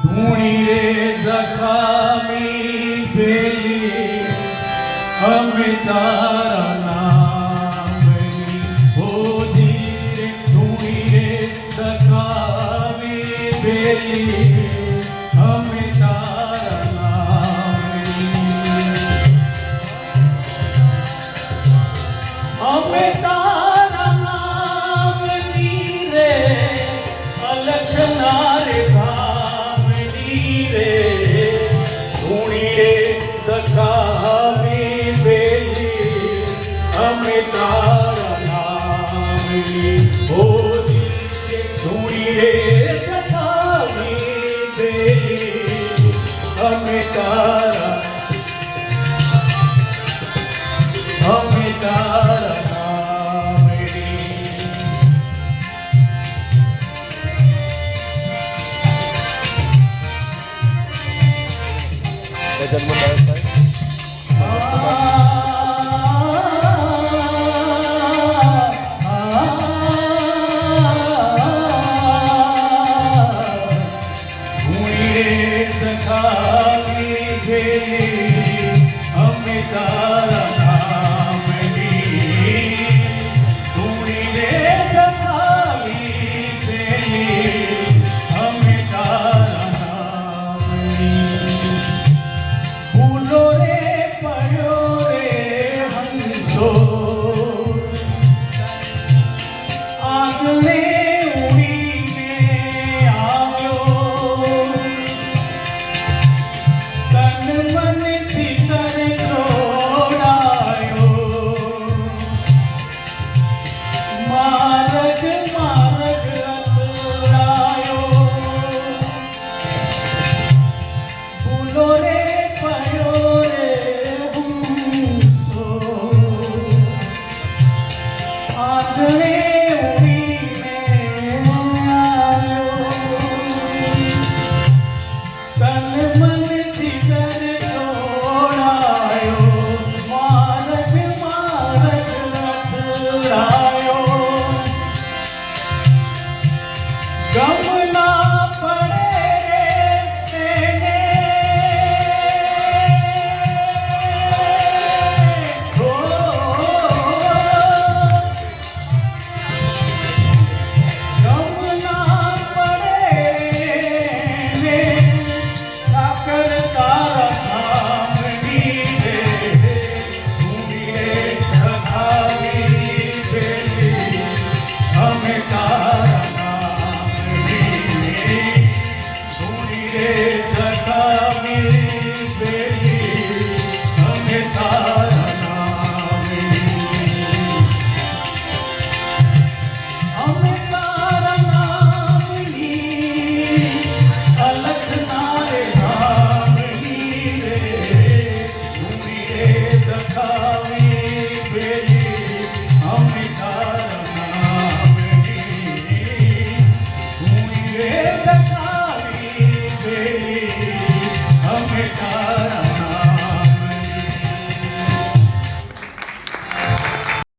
ધૂણી રે દખામી પેલી અમે તારા નામની હોજી રે ધૂણી રે દખામી પેલી અમે તારા નામની અમે તારા નામની રે અલખના રે દખાવી પેલી અમે તારા નામની હોજી ધૂણી રે દખાવી પેલી અમે તારા નામની ભજન મંડળ દખાવી પેલી અમે તારા નામની ધૂણી રે દખાવી પેલી અમે તારા નામની ફૂલો રે પડ્યો રે હંસો આગલે ઉડીને આવ્યો તન મનથી તને જોડાયો માર્ગ અથડાયો ફૂલો રે પડ્યો રે હંસો આગલે ઉડીને આવ્યો તન મનથી તને જોડાયો માર્ગ અથડાયો ગમ ના પડે તેને ગમ ના પડે ઠાકર તારા નામની રે ધૂણી રે દખાવી પેલી અમે તારા નામની ધૂણી રે દખાવી પેલી અમે તારા નામની અમે તારા નામની અલખના રે નામની રે ધૂણી રે દખાવી પેલી અમે તારા નામની ધૂણી રે દખાવી પેલી અમે તારા